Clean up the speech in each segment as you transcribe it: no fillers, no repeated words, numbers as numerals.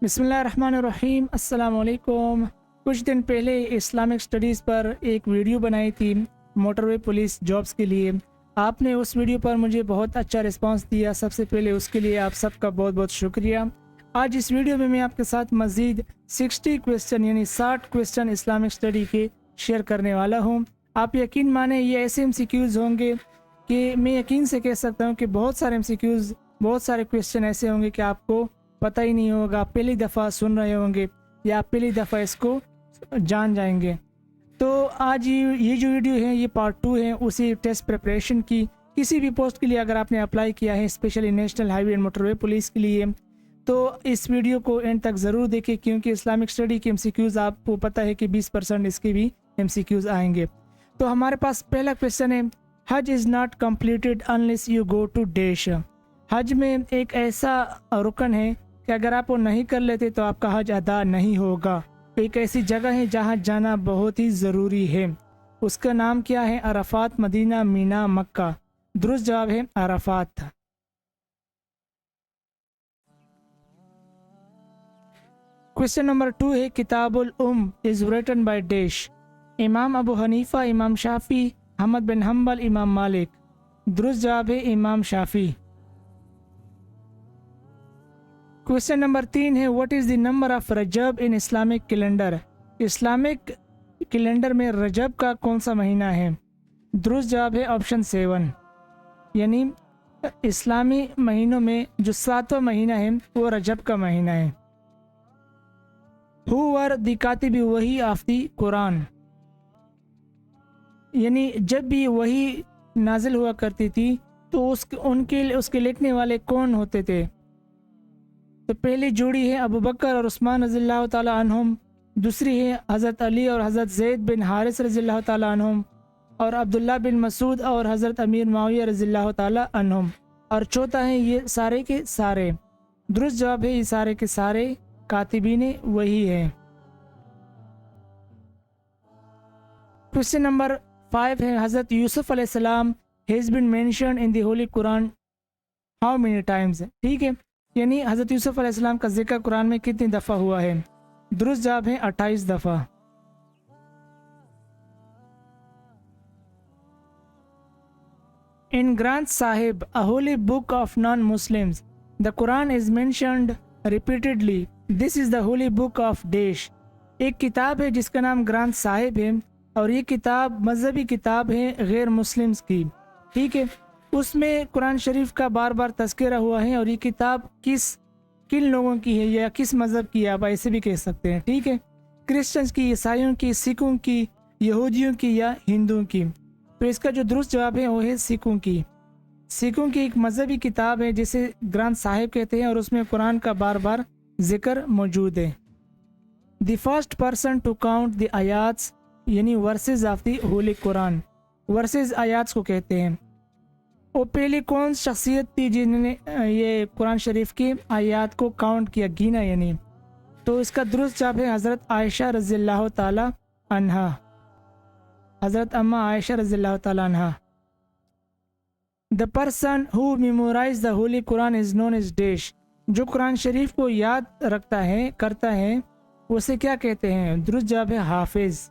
بسم اللہ الرحمن الرحیم۔ السلام علیکم۔ کچھ دن پہلے اسلامک سٹڈیز پر ایک ویڈیو بنائی تھی موٹر وے پولیس جابز کے لیے۔ آپ نے اس ویڈیو پر مجھے بہت اچھا رسپانس دیا، سب سے پہلے اس کے لیے آپ سب کا بہت بہت شکریہ۔ آج اس ویڈیو میں آپ کے ساتھ مزید 60 کویسچن یعنی 60 کویسچن اسلامک سٹڈی کے شیئر کرنے والا ہوں۔ آپ یقین مانیں یہ ایسے MCQs ہوں گے کہ میں یقین سے کہہ سکتا ہوں کہ بہت سارے MCQs، بہت سارے کویسچن ایسے ہوں گے کہ آپ کو پتہ ہی نہیں ہوگا، پہلی دفعہ سن رہے ہوں گے یا پہلی دفعہ اس کو جان جائیں گے۔ تو آج یہ جو ویڈیو ہے یہ پارٹ 2 ہے اسی ٹیسٹ پریپریشن کی۔ کسی بھی پوسٹ کے لیے اگر آپ نے اپلائی کیا ہے، especially national highway and motorway police کے لیے، تو اس ویڈیو کو اینڈ تک ضرور دیکھیں، کیونکہ اسلامک سٹڈی کے MCQs آپ کو پتہ ہے کہ 20% اس کے بھی MCQs آئیں گے۔ تو ہمارے پاس پہلا کویسچن ہے، Hajj is not completed unless you go to dash. حج میں ایک ایسا رکن ہے کہ اگر آپ وہ نہیں کر لیتے تو آپ کا حج ادا نہیں ہوگا۔ ایک ایسی جگہ ہے جہاں جانا بہت ہی ضروری ہے، اس کا نام کیا ہے؟ عرفات، مدینہ، مینا، مکہ۔ درست جواب ہے عرفات۔ کویسچن نمبر 2 ہے، کتاب الام از ریٹن بائی ڈیش۔ امام ابو حنیفہ، امام شافعی، احمد بن حنبل، امام مالک۔ درست جواب ہے امام شافعی۔ کویسچن نمبر 3 ہے، what is the number of Rajab in Islamic calendar? Islamic calendar میں رجب کا کون سا مہینہ ہے؟ درست جواب ہے آپشن 7، یعنی اسلامی مہینوں میں جو 7واں مہینہ ہے وہ رجب کا مہینہ ہے۔ ہو ور دی کاتب وحی آف دی قرآن؟ یعنی جب بھی وحی نازل ہوا کرتی تھی تو اس کے لکھنے والے کون ہوتے تھے؟ تو پہلی جوڑی ہے ابو بکر اور عثمان رضی اللہ تعالیٰ عنہم، دوسری ہے حضرت علی اور حضرت زید بن حارث رضی اللہ تعالیٰ عنہم، اور عبداللہ بن مسعود اور حضرت امیر معاویہ رضی اللہ تعالیٰ عنہم، اور چوتھا ہے یہ سارے کے سارے۔ درست جواب ہے یہ سارے کے سارے کاتبین وحی ہے۔ کویسچن نمبر 5 ہے، حضرت یوسف علیہ السلام has been mentioned in the holy Quran how many times? ٹھیک ہے، یعنی حضرت یوسف علیہ السلام کا ذکر قرآن میں کتنی دفعہ ہوا ہے؟ درست جواب ہے 28 دفعہ۔ In Granth Sahib, a holy book of non-Muslims, the Quran is mentioned repeatedly. This is the holy book of Desh. ایک کتاب ہے جس کا نام گرانتھ صاحب ہے، اور یہ کتاب مذہبی کتاب ہے غیر مسلمز کی، ٹھیک ہے۔ اس میں قرآن شریف کا بار بار تذکرہ ہوا ہے، اور یہ کتاب کن لوگوں کی ہے یا کس مذہب کی ہے، آپ ایسے بھی کہہ سکتے ہیں، ٹھیک ہے۔ کرسچنز کی، عیسائیوں کی، سکھوں کی، یہودیوں کی یا ہندوؤں کی؟ تو اس کا جو درست جواب ہے وہ ہے سکھوں کی۔ سکھوں کی ایک مذہبی کتاب ہے جسے گرانتھ صاحب کہتے ہیں، اور اس میں قرآن کا بار بار ذکر موجود ہے۔ The first person to count the ayats یعنی verses of the holy Quran, verses آیاتس کو کہتے ہیں۔ وہ پہلی کون شخصیت تھی جنہوں نے یہ قرآن شریف کی آیات کو کاؤنٹ کیا، گینا یعنی؟ تو اس کا درست جواب ہے حضرت عائشہ رضی اللہ تعالی عنہا، حضرت اماں عائشہ رضی اللہ تعالی عنہا۔ The person who memorized the holy Quran is known as Desh. جو قرآن شریف کو یاد رکھتا ہے، کرتا ہے، اسے کیا کہتے ہیں؟ درست جواب ہے حافظ۔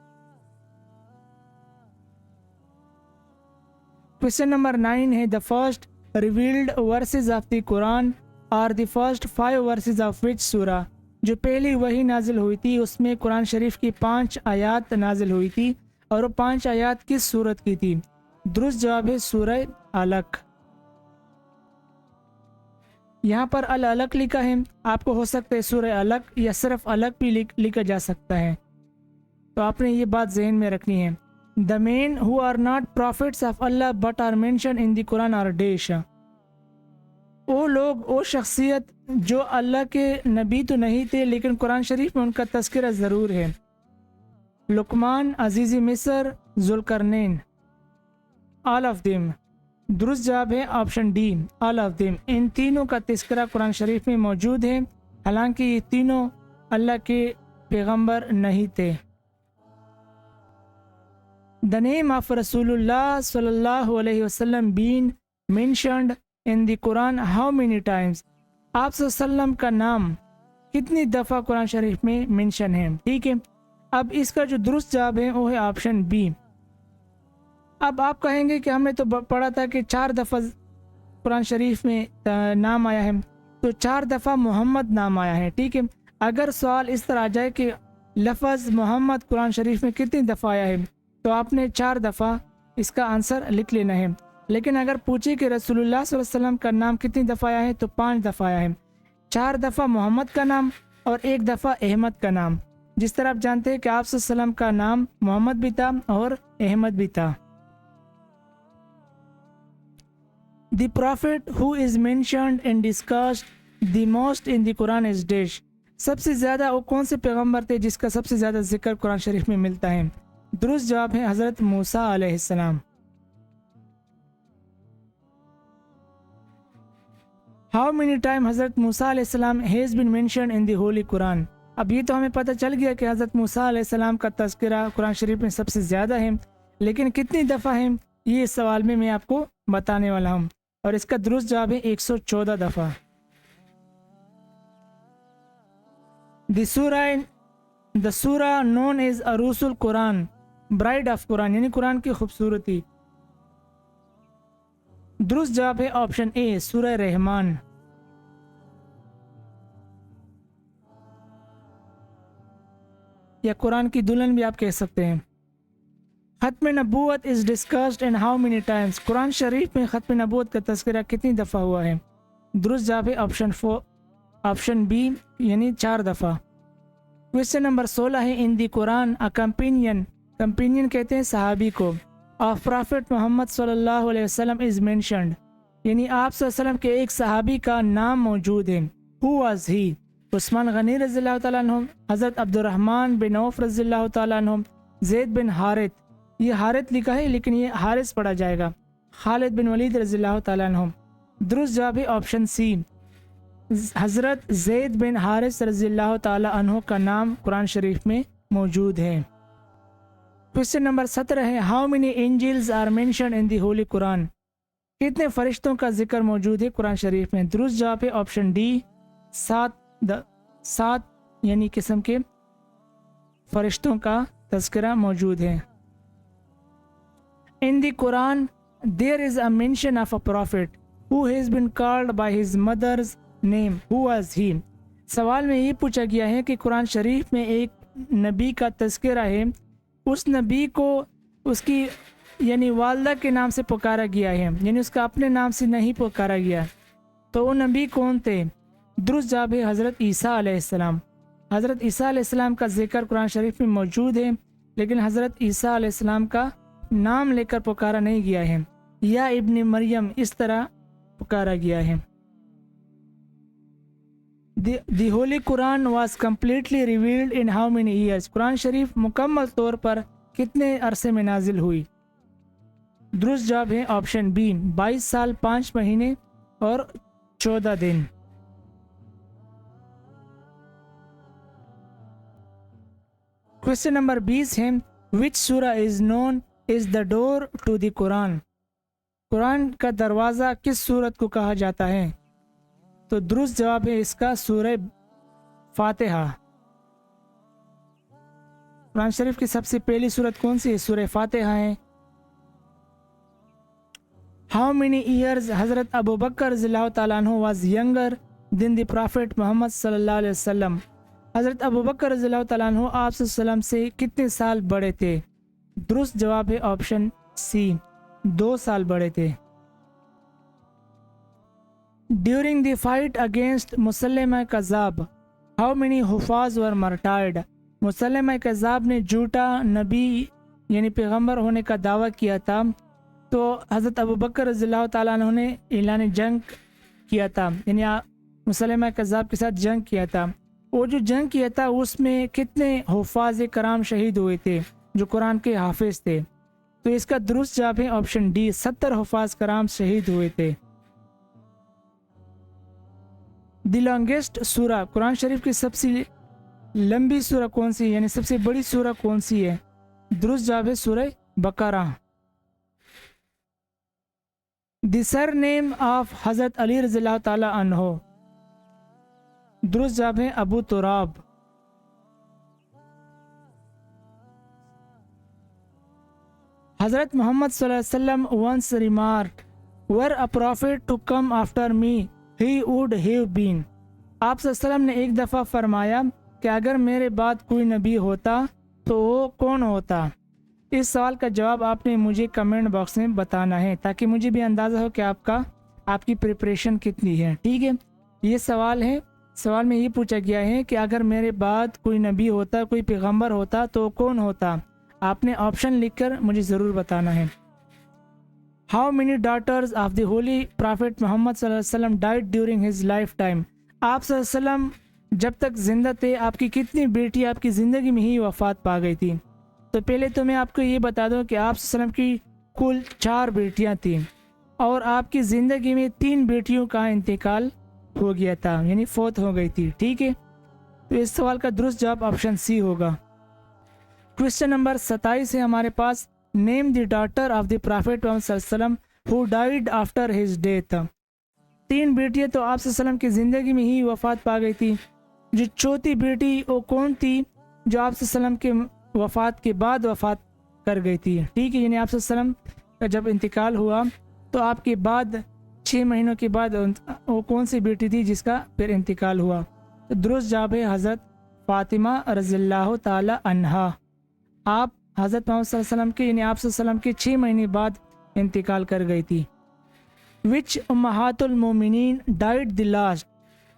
کویسچن نمبر 9 ہے، the first revealed verses of the Quran are the first 5 verses of which surah؟ جو پہلی وحی نازل ہوئی تھی اس میں قرآن شریف کی 5 آیات نازل ہوئی تھی، اور وہ 5 آیات کس سورت کی تھی؟ درست جواب ہے سورہ علق۔ یہاں پر العلق لکھا ہے، آپ کو ہو سکتا ہے سورہ علق یا صرف علق بھی لکھا جا سکتا ہے، تو آپ نے یہ بات ذہن میں رکھنی ہے۔ The men who are not prophets of Allah but are mentioned in the Quran are Desh۔ وہ لوگ، وہ شخصیت جو اللہ کے نبی تو نہیں تھے لیکن قرآن شریف میں ان کا تذکرہ ضرور ہے۔ لقمان، عزیز مصر، ذوالقرنین۔ all of them۔ درست جواب ہے option D, all of them۔ ان تینوں کا تذکرہ قرآن شریف میں موجود ہے، حالانکہ یہ تینوں اللہ کے پیغمبر نہیں تھے۔ The name of رسول اللہ صلی اللہ علیہ وسلم being mentioned in the Quran how many times؟ آپ صلی اللہ علیہ وسلم کا نام کتنی دفعہ قرآن شریف میں منشن ہے. ٹھیک ہے, اب اس کا جو درست جواب ہے وہ ہے آپشن بی. اب آپ کہیں گے کہ ہم نے تو پڑھا تھا کہ 4 دفعہ قرآن شریف میں نام آیا ہے, تو 4 دفعہ محمد نام آیا ہے. ٹھیک ہے, اگر سوال اس طرح آ جائے کہ لفظ محمد قرآن شریف میں کتنی دفعہ آیا ہے, تو آپ نے 4 دفعہ اس کا آنسر لکھ لینا ہے. لیکن اگر پوچھے کہ رسول اللہ صلی اللہ علیہ وسلم کا نام کتنی دفعہ آیا ہے, تو 5 دفعہ آیا ہے. 4 دفعہ محمد کا نام اور 1 دفعہ احمد کا نام. جس طرح آپ جانتے ہیں کہ آپ صلی اللہ علیہ وسلم کا نام محمد بھی تھا اور احمد بھی تھا. The prophet who is mentioned and discussed the most in the Quran is dash. سب سے زیادہ وہ کون سے پیغمبر تھے جس کا سب سے زیادہ ذکر قرآن شریف میں ملتا ہے؟ درست جواب ہے حضرت موسیٰ علیہ السلام. How many times حضرت موسیٰ علیہ السلام has been mentioned in the Holy Quran? اب یہ تو ہمیں پتہ چل گیا کہ حضرت موسیٰ علیہ السلام کا تذکرہ قرآن شریف میں سب سے زیادہ ہے, لیکن کتنی دفعہ ہے یہ اس سوال میں آپ کو بتانے والا ہوں, اور اس کا درست جواب ہے 114 دفعہ. The surah known as عروس القرآن, برائڈ آف قرآن, یعنی قرآن کی خوبصورتی. درست جواب ہے آپشن اے سورہ رحمان. یا قرآن کی دلہن بھی آپ کہہ سکتے ہیں. ختم نبوت is discussed in how many times? قرآن شریف میں ختم نبوت کا تذکرہ کتنی دفعہ ہوا ہے؟ درست جواب ہے آپشن بی یعنی 4 دفعہ. کویسچن نمبر 16 ہے ان دی قرآن کمپینین کہتے ہیں صحابی کو, آف پرافٹ محمد صلی اللہ علیہ وسلم از مینشنڈ, یعنی آپ صلی اللہ علیہ وسلم کے ایک صحابی کا نام موجود ہے. Who was he? عثمان غنی رضی اللہ تعالیٰ عنہ, حضرت عبد الرحمن بن عوف رضی اللہ تعالیٰ عنہ, زید بن حارث, یہ حارث لکھا ہے لیکن یہ حارث پڑھا جائے گا, خالد بن ولید رضی اللہ تعالیٰ عنہ. درست جواب ہے آپشن سی, حضرت زید بن حارث رضی اللہ تعالیٰ عنہ کا نام قرآن شریف میں موجود ہے. کویسچن نمبر 17 ہے how many angels are mentioned in the holy Quran? کتنے فرشتوں کا ذکر موجود ہے قرآن شریف میں؟ درست جواب ہے آپشن ڈی 7 یعنی قسم کے فرشتوں کا تذکرہ موجود ہے. In the Quran there is a mention of a prophet who has been called by his mother's name. Who was he? سوال میں یہ پوچھا گیا ہے کہ قرآن شریف میں ایک نبی کا تذکرہ ہے, اس نبی کو اس کی یعنی والدہ کے نام سے پکارا گیا ہے, یعنی اس کا اپنے نام سے نہیں پکارا گیا, تو وہ نبی کون تھے؟ درست جواب ہے حضرت عیسیٰ علیہ السلام. حضرت عیسیٰ علیہ السلام کا ذکر قرآن شریف میں موجود ہے, لیکن حضرت عیسیٰ علیہ السلام کا نام لے کر پکارا نہیں گیا ہے, یا ابن مریم اس طرح پکارا گیا ہے. The Holy Quran was completely revealed in how many years? قرآن شریف مکمل طور پر کتنے عرصے میں نازل ہوئی؟ درست جواب ہے آپشن بی 22 سال 5 مہینے اور 14 دن. کویسچن نمبر 20 ہے which surah is known as the door to the Quran? قرآن کا دروازہ کس سورت کو کہا جاتا ہے؟ تو درست جواب ہے اس کا سورہ فاتحہ. قرآن شریف کی سب سے پہلی سورت کون سی ہے؟ سورہ فاتحہ ہے. How many years حضرت ابو بکر رضی اللہ تعالیٰ عنہ was younger than the prophet محمد صلی اللہ علیہ وسلم؟ حضرت ابو بکر رضی اللہ تعالیٰ عنہ آپ صلی اللہ علیہ وسلم سے کتنے سال بڑے تھے؟ درست جواب ہے آپشن سی 2 سال بڑے تھے. During the fight against مسلمہ کذاب how many Hafiz were martyred؟ مسلمہ کذاب نے جھوٹا نبی یعنی پیغمبر ہونے کا دعویٰ کیا تھا, تو حضرت ابو بکر رضی اللہ تعالیٰ عنہ نے اعلان جنگ کیا تھا, یعنی مسلمہ کذاب کے ساتھ جنگ کیا تھا. وہ جو جنگ کیا تھا اس میں کتنے حفاظ کرام شہید ہوئے تھے جو قرآن کے حافظ تھے؟ تو اس کا درست جواب ہے آپشن ڈی 70 حفاظ کرام شہید ہوئے تھے. دی لانگیسٹ سورہ قرآن شریف کی سب سے لمبی سورہ کون سی یعنی سب سے بڑی سورہ کون سی ہے؟ درست جواب ہے سورہ بقرہ. دی سر نیم آف حضرت علی رضی اللہ تعالیٰ عنہ درست جواب ہے ابو تراب۔ حضرت محمد صلی اللہ علیہ وسلم once remarked, were a prophet to come after me, he would have been۔ آپ صلی اللہ علیہ وسلم نے ایک دفعہ فرمایا کہ اگر میرے بعد کوئی نبی ہوتا تو وہ کون ہوتا؟ اس سوال کا جواب آپ نے مجھے کمنٹ باکس میں بتانا ہے تاکہ مجھے بھی اندازہ ہو کہ آپ کی پریپریشن کتنی ہے، ٹھیک ہے۔ یہ سوال ہے، سوال میں یہ پوچھا گیا ہے کہ اگر میرے بعد کوئی نبی ہوتا، کوئی پیغمبر ہوتا تو کون ہوتا؟ آپ نے آپشن لکھ کر مجھے ضرور بتانا ہے۔ How many daughters of the holy prophet Muhammad صلی اللہ علیہ وسلم died during his lifetime. آپ صلی اللہ علیہ وسلم جب تک زندہ تھے آپ کی کتنی بیٹی آپ کی زندگی میں ہی وفات پا گئی تھی؟ تو پہلے تو میں آپ کو یہ بتا دوں کہ آپ صلی اللہ علیہ وسلم کی کل 4 بیٹیاں تھیں اور آپ کی زندگی میں 3 بیٹیوں کا انتقال ہو گیا تھا، یعنی فوت ہو گئی تھی، ٹھیک ہے۔ تو اس سوال کا درست جواب آپشن سی ہوگا۔ کوشچن نمبر 27 ہے ہمارے پاس، نیم the daughter of the prophet Muhammad صلی اللہ علیہ وسلم ہو ڈائیڈ آفٹر ہز ڈیتھ۔ 3 بیٹیاں تو آپ صلی اللہ علیہ وسلم کی زندگی میں ہی وفات پا گئی تھی، جو چوتھی بیٹی وہ کون تھی جو آپ صلی اللہ علیہ وسلم کے وفات کے بعد وفات کر گئی تھی، ٹھیک ہے، یعنی آپ صلی اللہ علیہ وسلم کا جب انتقال ہوا تو آپ کے بعد 6 مہینوں کے بعد وہ کون سی بیٹی تھی جس کا پھر انتقال ہوا؟ تو درست جواب ہے حضرت فاطمہ رضی اللہ تعالی عنہا۔ آپ حضرت محمد صلی اللہ علیہ وسلم کے یعنی آپ صلی اللہ علیہ وسلم کے 6 مہینے بعد انتقال کر گئی تھی۔ وچ امہات المومنین ڈائڈ دی لاسٹ،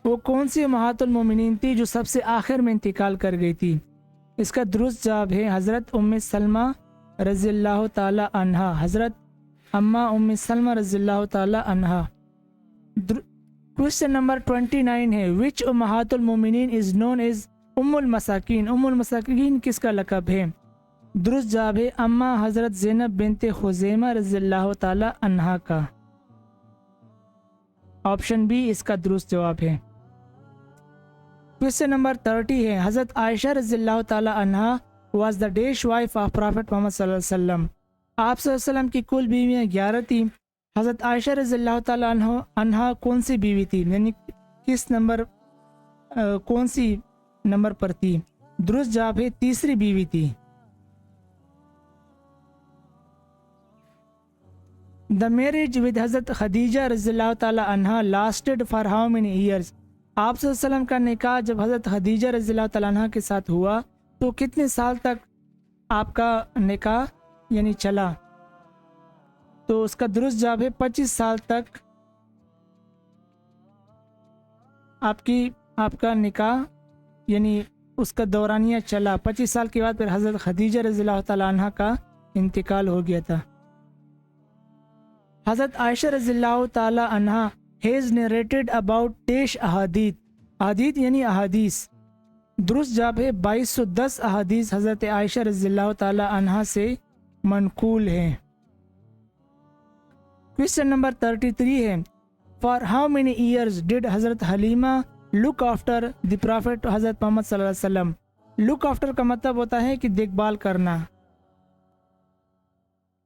وہ کون سی امہات المومنین تھی جو سب سے آخر میں انتقال کر گئی تھی؟ اس کا درست جواب ہے حضرت ام سلمہ رضی اللہ تعالی عنہا، حضرت اماں ام سلمہ رضی اللہ تعالی عنہا۔ کوشچن نمبر 29 ہے، وچ امہات المومنین از نون ایز ام المساکین، ام المساکین کس کا لقب ہے؟ درست جواب ہے اماں حضرت زینب بنت خزیمہ رضی اللہ تعالی عنہا کا۔ آپشن بی اس کا درست جواب ہے۔ کوشچن نمبر 30 ہے، حضرت عائشہ رضی اللہ تعالی عنہا was the dash wife of prophet Muhammad صلی اللہ علیہ وسلم۔ آپ صلی اللہ علیہ وسلم کی کل بیویاں 11 تھیں، حضرت عائشہ رضی اللہ تعالی عنہا کون سی بیوی تھی، یعنی کون سی نمبر پر تھی؟ درست جواب ہے تیسری بیوی تھی۔ The marriage with حضرت خدیجہ رضی اللہ تعالی عنہا lasted for how many years؟ آپ صلی اللہ علیہ وسلم کا نکاح جب حضرت خدیجہ رضی اللہ تعالی عنہا کے ساتھ ہوا تو کتنے سال تک آپ کا نکاح یعنی چلا؟ تو اس کا درست جواب ہے 25 سال تک آپ کا نکاح یعنی اس کا دورانیہ چلا۔ 25 سال کے بعد پھر حضرت خدیجہ رضی اللہ تعالی عنہا کا انتقال ہو گیا تھا۔ حضرت عائشہ رضی اللہ تعالی عنہا ہیز نیریٹڈ اباؤٹ ڈیش احادیث، احادیث یعنی احادیث۔ درست جواب ہے 2210 احادیث حضرت عائشہ رضی اللہ تعالی عنہا سے منقول ہیں۔ کوشچن نمبر 33 ہے، for how many years did حضرت Halima look after the prophet حضرت محمد صلی اللہ علیہ وسلم؟ لک آفٹر کا مطلب ہوتا ہے کہ دیکھ بھال کرنا،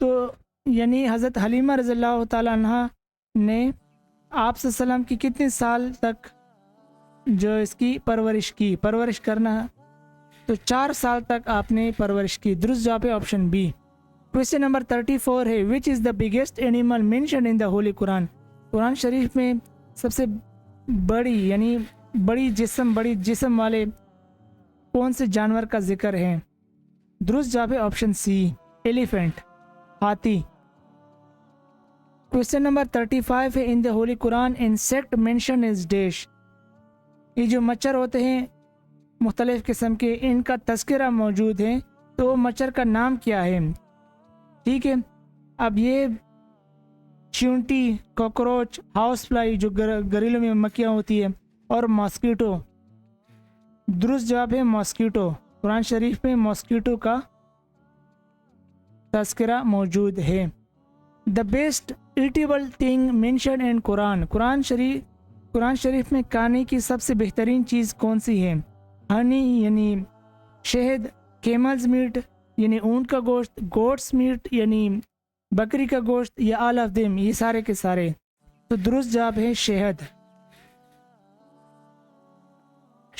تو یعنی حضرت حلیمہ رضی اللہ تعالی عنہا نے آپ صلی اللہ علیہ وسلم کی کتنے سال تک جو اس کی پرورش کرنا، تو 4 سال تک آپ نے پرورش کی۔ درست جواب ہے آپشن بی۔ کوشچن نمبر 34 ہے، which is the biggest animal mentioned in the holy Quran? Quran شریف میں سب سے بڑی جسم والے کون سے جانور کا ذکر ہے؟ درست جواب ہے آپشن سی، ایلیفینٹ، ہاتھی۔ کوشچن نمبر 35 ہے، ان the holy Quran insect mention is dash? یہ جو مچھر ہوتے ہیں مختلف قسم کے، ان کا تذکرہ موجود ہے، تو مچھر کا نام کیا ہے؟ ٹھیک ہے، اب یہ چیونٹی، کاکروچ، ہاؤس فلائی جو گھریلوں میں مکھیاں ہوتی ہے، اور ماسکیٹو۔ درست جواب ہے ماسکیٹو۔ قرآن شریف میں ماسکیٹو کا تذکرہ موجود ہے۔ The best eatable thing mention in Quran شریف میں کھانے کی سب سے بہترین چیز کون سی ہے؟ ہنی یعنی شہد، کیملز میٹ یعنی اونٹ کا گوشت، گوٹس میٹ یعنی بکری کا گوشت، یا آل آف دیم، یہ سارے کے سارے؟ تو درست جواب ہے شہد۔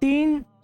3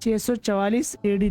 644 AD,